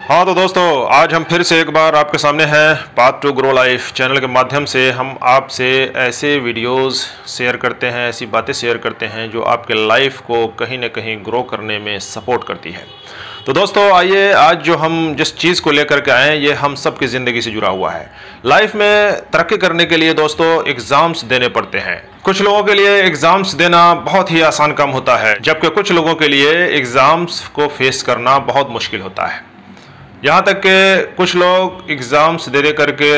हाँ तो दोस्तों, आज हम फिर से एक बार आपके सामने हैं path to grow life channel के माध्यम से। हम आपसे ऐसे वीडियोस शेयर करते हैं, ऐसी बातें शेयर करते हैं जो आपके लाइफ को कहीं ना कहीं ग्रो करने में सपोर्ट करती है। तो दोस्तों आइए, आज जो हम जिस चीज़ को लेकर के आए हैं ये हम सब की ज़िंदगी से जुड़ा हुआ है। लाइफ में तरक्की करने के लिए दोस्तों एग्ज़ाम्स देने पड़ते हैं। कुछ लोगों के लिए एग्ज़ाम्स देना बहुत ही आसान काम होता है, जबकि कुछ लोगों के लिए एग्ज़ाम्स को फेस करना बहुत मुश्किल होता है। यहाँ तक कि कुछ लोग एग्ज़ाम्स दे करके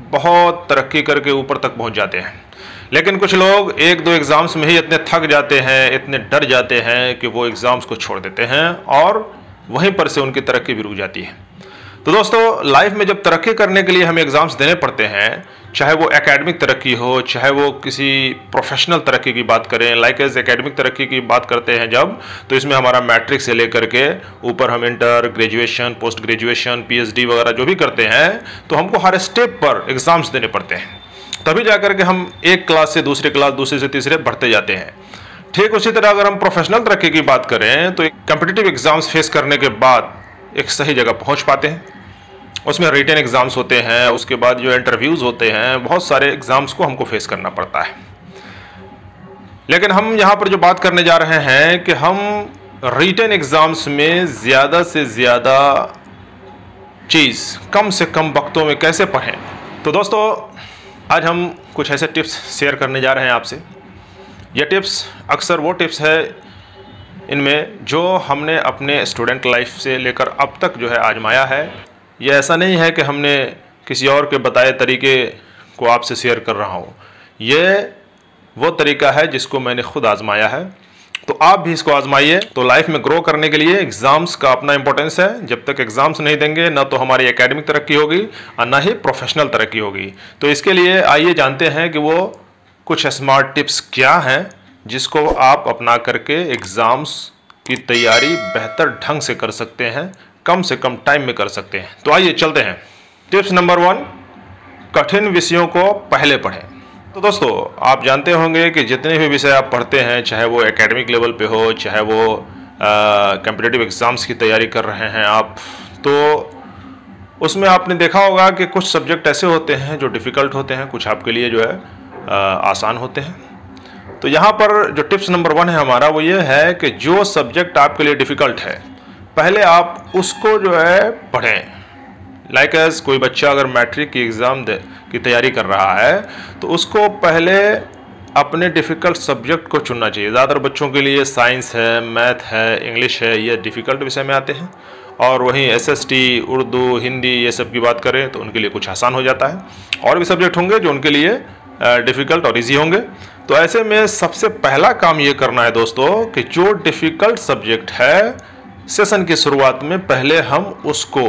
बहुत तरक्की करके ऊपर तक पहुँच जाते हैं, लेकिन कुछ लोग एक दो एग्ज़ाम्स में ही इतने थक जाते हैं, इतने डर जाते हैं कि वो एग्ज़ाम्स को छोड़ देते हैं और वहीं पर से उनकी तरक्की भी रुक जाती है। तो दोस्तों, लाइफ में जब तरक्की करने के लिए हमें एग्ज़ाम्स देने पड़ते हैं, चाहे वो एकेडमिक तरक्की हो, चाहे वो किसी प्रोफेशनल तरक्की की बात करें, लाइक एज एकेडमिक तरक्की की बात करते हैं जब, तो इसमें हमारा मैट्रिक से लेकर के ऊपर हम inter, graduation, post graduation, PhD वगैरह जो भी करते हैं, तो हमको हर स्टेप पर एग्ज़ाम्स देने पड़ते हैं। तभी जा कर के हम एक क्लास से दूसरी क्लास, दूसरे से तीसरे बढ़ते जाते हैं। ठीक उसी तरह अगर हम प्रोफेशनल तरक्की की बात करें तो कॉम्पिटिटिव एग्ज़ाम्स फेस करने के बाद एक सही जगह पहुंच पाते हैं। उसमें रिटन एग्ज़ाम्स होते हैं, उसके बाद जो इंटरव्यूज़ होते हैं, बहुत सारे एग्ज़ाम्स को हमको फेस करना पड़ता है। लेकिन हम यहाँ पर जो बात करने जा रहे हैं कि हम रिटन एग्ज़ाम्स में ज़्यादा से ज़्यादा चीज़ कम से कम वक्तों में कैसे पढ़ें। तो दोस्तों, आज हम कुछ ऐसे टिप्स शेयर करने जा रहे हैं आपसे। ये टिप्स अक्सर वो टिप्स है इनमें जो हमने अपने स्टूडेंट लाइफ से लेकर अब तक जो है आजमाया है। ये ऐसा नहीं है कि हमने किसी और के बताए तरीके को आपसे शेयर कर रहा हूँ। ये वो तरीका है जिसको मैंने खुद आजमाया है, तो आप भी इसको आजमाइए। तो लाइफ में ग्रो करने के लिए एग्ज़ाम्स का अपना इंपॉर्टेंस है। जब तक एग्ज़ाम्स नहीं देंगे ना तो हमारी एकेडमिक तरक्की होगी और ना ही प्रोफेशनल तरक्की होगी। तो इसके लिए आइए जानते हैं कि वो कुछ स्मार्ट टिप्स क्या हैं जिसको आप अपना करके एग्ज़ाम्स की तैयारी बेहतर ढंग से कर सकते हैं, कम से कम टाइम में कर सकते हैं। तो आइए चलते हैं। टिप्स नंबर 1, कठिन विषयों को पहले पढ़ें। तो दोस्तों, आप जानते होंगे कि जितने भी विषय आप पढ़ते हैं, चाहे वो एकेडमिक लेवल पे हो, चाहे वो कॉम्पिटिटिव एग्ज़ाम्स की तैयारी कर रहे हैं आप, तो उसमें आपने देखा होगा कि कुछ सब्जेक्ट ऐसे होते हैं जो डिफ़िकल्ट होते हैं, कुछ आपके लिए जो है आसान होते हैं। तो यहाँ पर जो टिप्स नंबर 1 है हमारा, वो ये है कि जो सब्जेक्ट आपके लिए डिफ़िकल्ट है पहले आप उसको जो है पढ़ें। लाइक एज कोई बच्चा अगर मैट्रिक की एग्ज़ाम की तैयारी कर रहा है तो उसको पहले अपने डिफ़िकल्ट सब्जेक्ट को चुनना चाहिए। ज़्यादातर बच्चों के लिए साइंस है, मैथ है, इंग्लिश है, ये डिफ़िकल्ट विषय में आते हैं। और वहीं एसएसटी, उर्दू, हिंदी ये सब की बात करें तो उनके लिए कुछ आसान हो जाता है। और भी सब्जेक्ट होंगे जो उनके लिए डिफ़िकल्ट और ईजी होंगे। तो ऐसे में सबसे पहला काम ये करना है दोस्तों कि जो डिफ़िकल्ट सब्जेक्ट है, सेशन की शुरुआत में पहले हम उसको,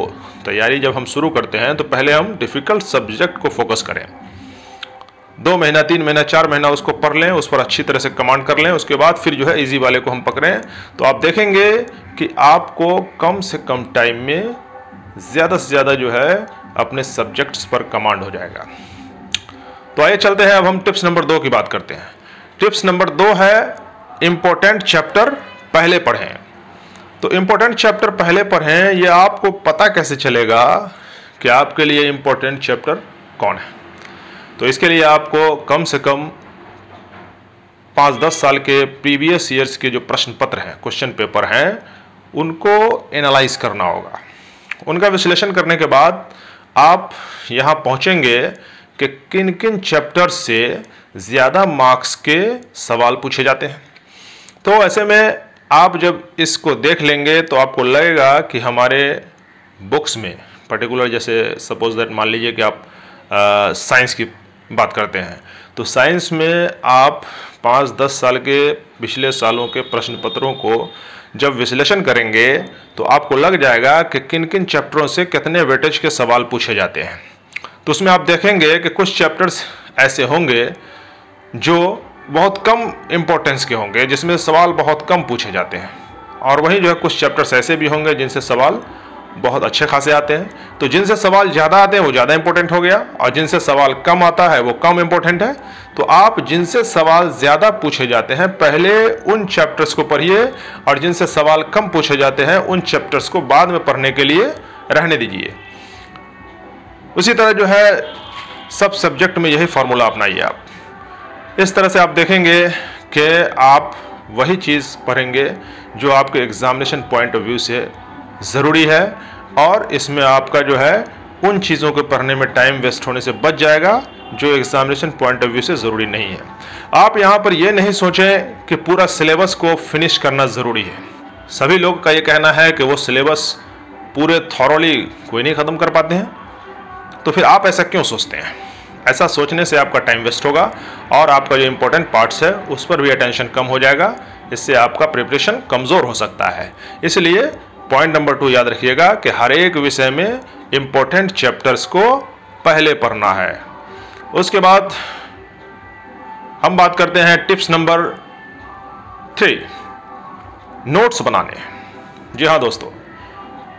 तैयारी जब हम शुरू करते हैं तो पहले हम डिफ़िकल्ट सब्जेक्ट को फोकस करें। 2 महीना, 3 महीना, 4 महीना उसको पढ़ लें, उस पर अच्छी तरह से कमांड कर लें। उसके बाद फिर जो है इजी वाले को हम पकड़ें, तो आप देखेंगे कि आपको कम से कम टाइम में ज़्यादा से ज़्यादा जो है अपने सब्जेक्ट्स पर कमांड हो जाएगा। तो आइए चलते हैं, अब हम टिप्स नंबर 2 की बात करते हैं। टिप्स नंबर 2 है इम्पोर्टेंट चैप्टर पहले पढ़ें। तो इम्पोर्टेंट चैप्टर पहले पढ़ें, ये आपको पता कैसे चलेगा कि आपके लिए इम्पोर्टेंट चैप्टर कौन है। तो इसके लिए आपको कम से कम 5-10 साल के प्रीवियस ईयर्स के जो प्रश्न पत्र हैं, क्वेश्चन पेपर हैं, उनको एनालाइज करना होगा। उनका विश्लेषण करने के बाद आप यहाँ पहुँचेंगे कि किन किन चैप्टर्स से ज़्यादा मार्क्स के सवाल पूछे जाते हैं। तो ऐसे में आप जब इसको देख लेंगे तो आपको लगेगा कि हमारे बुक्स में पर्टिकुलर, जैसे सपोज दैट मान लीजिए कि आप साइंस की बात करते हैं, तो साइंस में आप 5-10 साल के पिछले सालों के प्रश्न पत्रों को जब विश्लेषण करेंगे तो आपको लग जाएगा कि किन किन चैप्टरों से कितने वेटेज के सवाल पूछे जाते हैं। तो उसमें आप देखेंगे कि कुछ चैप्टर्स ऐसे होंगे जो बहुत कम इम्पोर्टेंस के होंगे, जिसमें सवाल बहुत कम पूछे जाते हैं, और वहीं जो है कुछ चैप्टर्स ऐसे भी होंगे जिनसे सवाल बहुत अच्छे खासे आते हैं। तो जिनसे सवाल ज़्यादा आते हैं वो ज़्यादा इंपॉर्टेंट हो गया, और जिनसे सवाल कम आता है वो कम इंपॉर्टेंट है। तो आप जिनसे सवाल ज़्यादा पूछे जाते हैं पहले उन चैप्टर्स को पढ़िए, और जिनसे सवाल कम पूछे जाते हैं उन चैप्टर्स को बाद में पढ़ने के लिए रहने दीजिए। उसी तरह जो है सब सब्जेक्ट में यही फार्मूला अपनाइए आप। इस तरह से आप देखेंगे कि आप वही चीज़ पढ़ेंगे जो आपके एग्जामिनेशन पॉइंट ऑफ व्यू से ज़रूरी है, और इसमें आपका जो है उन चीज़ों को पढ़ने में टाइम वेस्ट होने से बच जाएगा जो एग्जामिनेशन पॉइंट ऑफ व्यू से ज़रूरी नहीं है। आप यहाँ पर यह नहीं सोचें कि पूरा सिलेबस को फिनिश करना ज़रूरी है। सभी लोग का ये कहना है कि वो सिलेबस पूरे थॉरोली कोई नहीं ख़त्म कर पाते हैं, तो फिर आप ऐसा क्यों सोचते हैं? ऐसा सोचने से आपका टाइम वेस्ट होगा और आपका जो इम्पोर्टेंट पार्ट्स है उस पर भी अटेंशन कम हो जाएगा। इससे आपका प्रिपरेशन कमज़ोर हो सकता है। इसलिए पॉइंट नंबर 2 याद रखिएगा कि हर एक विषय में इम्पोर्टेंट चैप्टर्स को पहले पढ़ना है। उसके बाद हम बात करते हैं टिप्स नंबर 3, नोट्स बनाने। जी हाँ दोस्तों,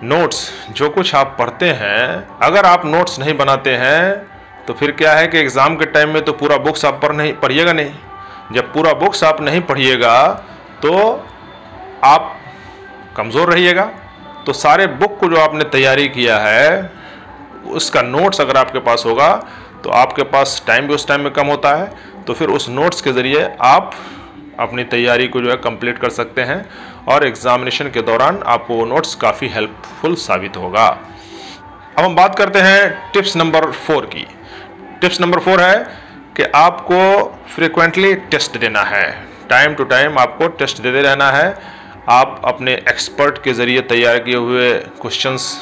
नोट्स जो कुछ आप पढ़ते हैं, अगर आप नोट्स नहीं बनाते हैं तो फिर क्या है कि एग्ज़ाम के टाइम में तो पूरा बुक्स आप पढ़िएगा नहीं। जब पूरा बुक्स आप नहीं पढ़िएगा तो आप कमज़ोर रहिएगा। तो सारे बुक को जो आपने तैयारी किया है उसका नोट्स अगर आपके पास होगा तो आपके पास टाइम भी उस टाइम में कम होता है, तो फिर उस नोट्स के ज़रिए आप अपनी तैयारी को जो है कंप्लीट कर सकते हैं और एग्ज़ामिनेशन के दौरान आपको वो नोट्स काफ़ी हेल्पफुल साबित होगा। अब हम बात करते हैं टिप्स नंबर 4 की। टिप्स नंबर 4 है कि आपको फ्रीक्वेंटली टेस्ट देना है। टाइम टू टाइम आपको टेस्ट देते रहना है। आप अपने एक्सपर्ट के ज़रिए तैयार किए हुए क्वेश्चंस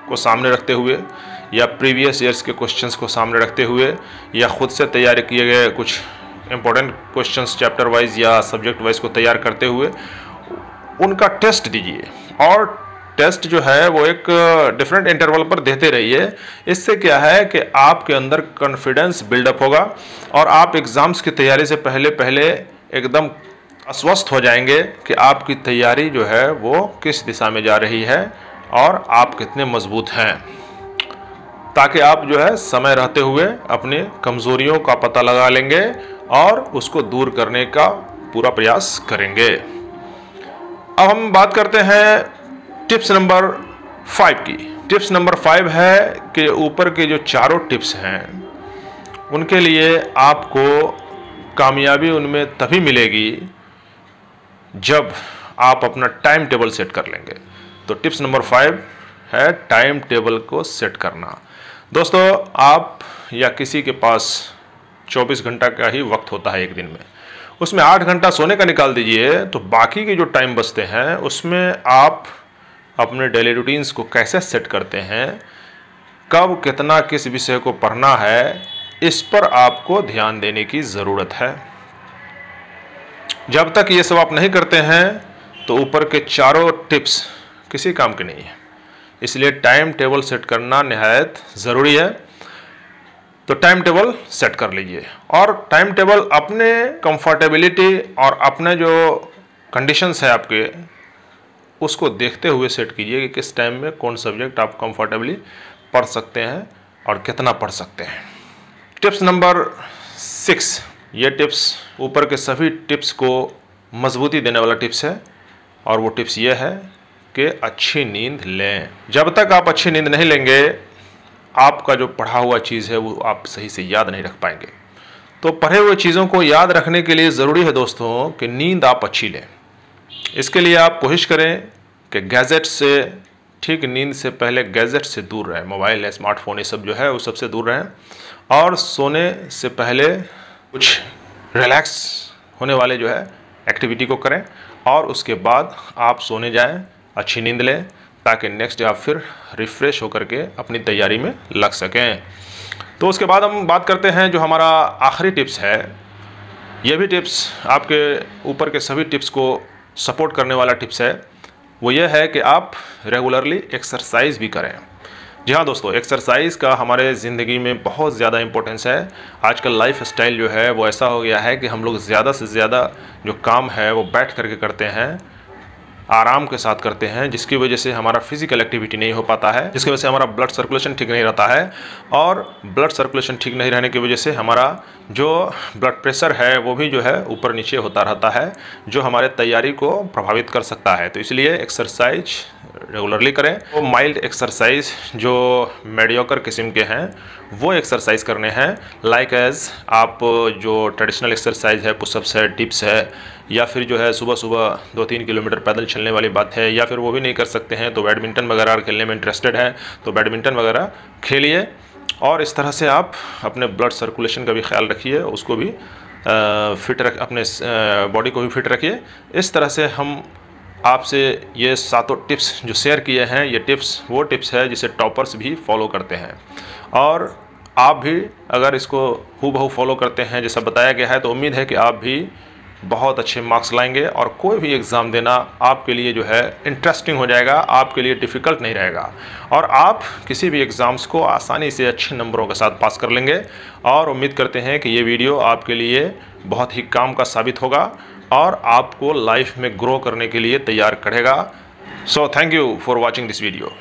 को सामने रखते हुए या प्रीवियस ईयर्स के क्वेश्चंस को सामने रखते हुए या ख़ुद से तैयार किए गए कुछ इंपॉर्टेंट क्वेश्चंस चैप्टर वाइज या सब्जेक्ट वाइज को तैयार करते हुए उनका टेस्ट दीजिए। और टेस्ट जो है वो एक डिफरेंट इंटरवल पर देते रहिए। इससे क्या है कि आपके अंदर कॉन्फिडेंस बिल्डअप होगा और आप एग्ज़ाम्स की तैयारी से पहले एकदम आश्वस्त हो जाएंगे कि आपकी तैयारी जो है वो किस दिशा में जा रही है और आप कितने मजबूत हैं, ताकि आप जो है समय रहते हुए अपनी कमज़ोरियों का पता लगा लेंगे और उसको दूर करने का पूरा प्रयास करेंगे। अब हम बात करते हैं टिप्स नंबर 5 की। टिप्स नंबर 5 है कि ऊपर के जो चारों टिप्स हैं उनके लिए आपको कामयाबी उनमें तभी मिलेगी जब आप अपना टाइम टेबल सेट कर लेंगे। तो टिप्स नंबर 5 है टाइम टेबल को सेट करना। दोस्तों, आप या किसी के पास 24 घंटा का ही वक्त होता है एक दिन में, उसमें 8 घंटा सोने का निकाल दीजिए, तो बाकी के जो टाइम बचते हैं उसमें आप अपने डेली रूटीन्स को कैसे सेट करते हैं, कब कितना किस विषय को पढ़ना है, इस पर आपको ध्यान देने की ज़रूरत है। जब तक ये सब आप नहीं करते हैं तो ऊपर के चारों टिप्स किसी काम के नहीं है। इसलिए टाइम टेबल सेट करना निहायत ज़रूरी है। तो टाइम टेबल सेट कर लीजिए और टाइम टेबल अपने कंफर्टेबिलिटी और अपने जो कंडीशंस है आपके उसको देखते हुए सेट कीजिए कि किस टाइम में कौन सब्जेक्ट आप कंफर्टेबली पढ़ सकते हैं और कितना पढ़ सकते हैं। टिप्स नंबर 6, ये टिप्स ऊपर के सभी टिप्स को मजबूती देने वाला टिप्स है और वो टिप्स ये है कि अच्छी नींद लें। जब तक आप अच्छी नींद नहीं लेंगे आपका जो पढ़ा हुआ चीज़ है वो आप सही से याद नहीं रख पाएंगे। तो पढ़े हुए चीज़ों को याद रखने के लिए ज़रूरी है दोस्तों कि नींद आप अच्छी लें। इसके लिए आप कोशिश करें कि गैजेट से ठीक नींद से पहले गैजेट से दूर रहें। मोबाइल है, स्मार्टफोन, ये सब जो है वो सबसे दूर रहें और सोने से पहले कुछ रिलैक्स होने वाले जो है एक्टिविटी को करें और उसके बाद आप सोने जाएं, अच्छी नींद लें, ताकि नेक्स्ट डे आप फिर रिफ़्रेश होकर के अपनी तैयारी में लग सकें। तो उसके बाद हम बात करते हैं जो हमारा आखिरी टिप्स है। ये भी टिप्स आपके ऊपर के सभी टिप्स को सपोर्ट करने वाला टिप्स है। वो ये है कि आप रेगुलरली एक्सरसाइज भी करें। जी हाँ दोस्तों, एक्सरसाइज का हमारे ज़िंदगी में बहुत ज़्यादा इम्पोर्टेंस है। आजकल लाइफ स्टाइल जो है वो ऐसा हो गया है कि हम लोग ज़्यादा से ज़्यादा जो काम है वो बैठ करके करते हैं, आराम के साथ करते हैं, जिसकी वजह से हमारा फिजिकल एक्टिविटी नहीं हो पाता है, जिसकी वजह से हमारा ब्लड सर्कुलेशन ठीक नहीं रहता है और ब्लड सर्कुलेशन ठीक नहीं रहने की वजह से हमारा जो ब्लड प्रेशर है वो भी जो है ऊपर नीचे होता रहता है, जो हमारे तैयारी को प्रभावित कर सकता है। तो इसलिए एक्सरसाइज रेगुलरली करें। वो माइल्ड एक्सरसाइज जो मेडियोकर किस्म के हैं वो एक्सरसाइज करने हैं, लाइक एज आप जो ट्रेडिशनल एक्सरसाइज है, पुशअप्स है, डिप्स है, या फिर जो है सुबह सुबह 2-3 किलोमीटर पैदल चलने वाली बात है, या फिर वो भी नहीं कर सकते हैं तो बैडमिंटन वगैरह खेलने में इंटरेस्टेड है तो बैडमिंटन वगैरह खेलिए। और इस तरह से आप अपने ब्लड सर्कुलेशन का भी ख्याल रखिए, उसको भी फिट रख, अपने बॉडी को भी फिट रखिए। इस तरह से हम आपसे ये 7 टिप्स जो शेयर किए हैं, ये टिप्स वो टिप्स है जिसे टॉपर्स भी फॉलो करते हैं, और आप भी अगर इसको हूबहू फॉलो करते हैं जैसा बताया गया है तो उम्मीद है कि आप भी बहुत अच्छे मार्क्स लाएंगे और कोई भी एग्ज़ाम देना आपके लिए जो है इंटरेस्टिंग हो जाएगा, आपके लिए डिफ़िकल्ट नहीं रहेगा, और आप किसी भी एग्ज़ाम्स को आसानी से अच्छे नंबरों के साथ पास कर लेंगे। और उम्मीद करते हैं कि ये वीडियो आपके लिए बहुत ही काम का साबित होगा और आपको लाइफ में ग्रो करने के लिए तैयार करेगा। So thank you for watching this video.